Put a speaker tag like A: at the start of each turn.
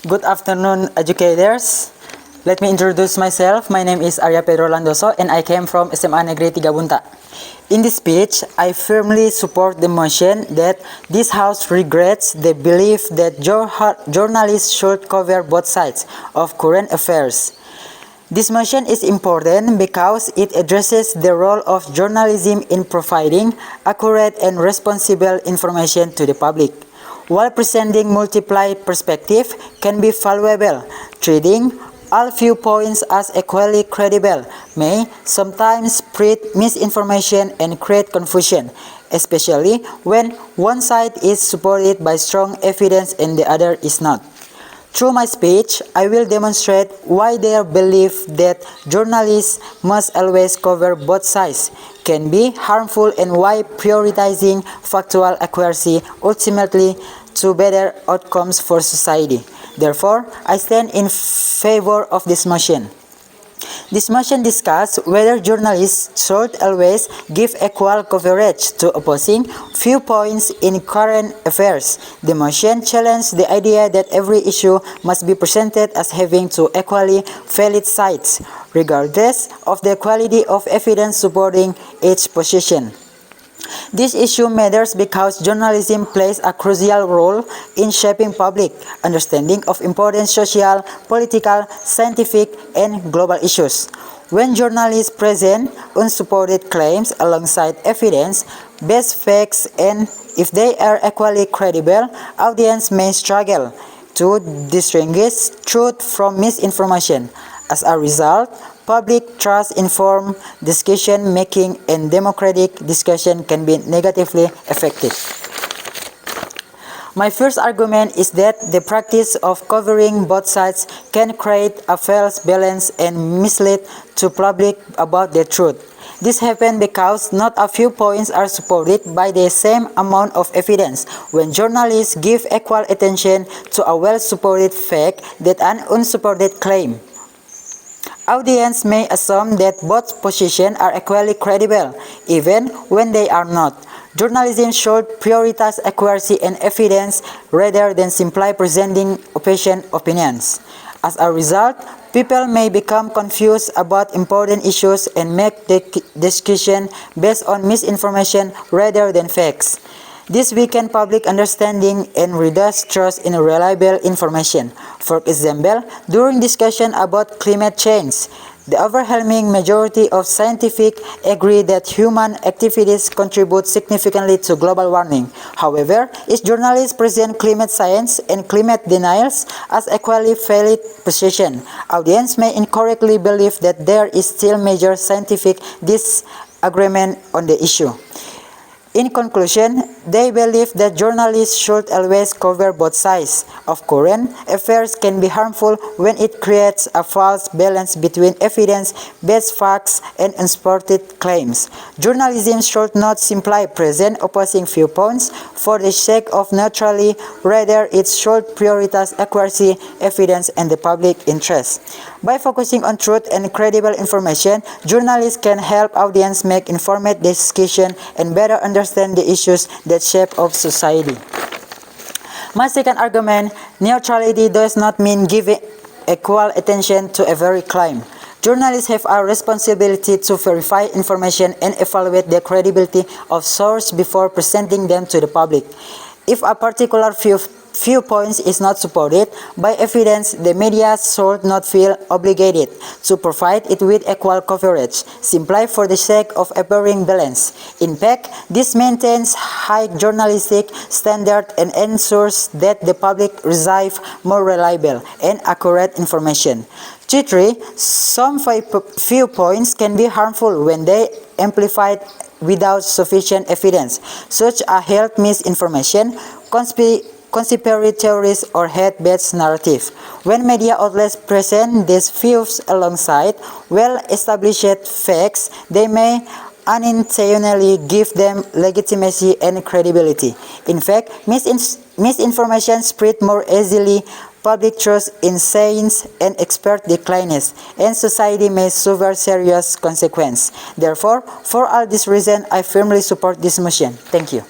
A: Good afternoon, educators. Let me introduce myself. My name is Arya Pedro and I came from SMA Negeri 3 Bunta. In this speech, I firmly support the motion that this House regrets the belief that journalists should cover both sides of current affairs. This motion is important because it addresses the role of journalism in providing accurate and responsible information to the public. While presenting multiple perspectives can be valuable, treating all viewpoints as equally credible may sometimes spread misinformation and create confusion, especially when one side is supported by strong evidence and the other is not. Through my speech, I will demonstrate why their belief that journalists must always cover both sides can be harmful and why prioritizing factual accuracy ultimately to better outcomes for society. Therefore, I stand in favor of this motion. This motion discusses whether journalists should always give equal coverage to opposing viewpoints in current affairs. The motion challenges the idea that every issue must be presented as having two equally valid sides, regardless of the quality of evidence supporting each position. This issue matters because journalism plays a crucial role in shaping public understanding of important social, political, scientific, and global issues. When journalists present unsupported claims alongside evidence-based facts, and if they are equally credible, audience may struggle to distinguish truth from misinformation. As a result, public trust, informed decision-making, and democratic discussion can be negatively affected. My first argument is that the practice of covering both sides can create a false balance and mislead the public about the truth. This happens because not a few points are supported by the same amount of evidence. When journalists give equal attention to a well-supported fact than an unsupported claim, audience may assume that both positions are equally credible, even when they are not. Journalism should prioritize accuracy and evidence rather than simply presenting opinions. As a result, people may become confused about important issues and make the discussion based on misinformation rather than facts. This weakens public understanding and reduces trust in reliable information. For example, during discussion about climate change, the overwhelming majority of scientists agree that human activities contribute significantly to global warming. However, if journalists present climate science and climate denials as equally valid positions, audience may incorrectly believe that there is still major scientific disagreement on the issue. In conclusion, they believe that journalists should always cover both sides of current affairs can be harmful when it creates a false balance between evidence-based facts and unsupported claims. Journalism should not simply present opposing viewpoints for the sake of neutrality, rather it should prioritize accuracy, evidence, and the public interest. By focusing on truth and credible information, journalists can help audience make informed decisions and better understand the issues that shape of society. My second argument, neutrality does not mean giving equal attention to every claim. Journalists have a responsibility to verify information and evaluate the credibility of sources before presenting them to the public. If a particular viewpoint is not supported by evidence, the media should not feel obligated to provide it with equal coverage, simply for the sake of appearing balanced. In fact, this maintains high journalistic standards and ensures that the public receives more reliable and accurate information. Thirdly, some viewpoints can be harmful when they amplified without sufficient evidence, such as health misinformation, conspiracy theories, or hate-based narrative. When media outlets present these views alongside well-established facts, they may unintentionally give them legitimacy and credibility. In fact, misinformation spreads more easily, public trust in science and expert declines, and society may suffer serious consequences. Therefore, for all these reasons, I firmly support this motion. Thank you.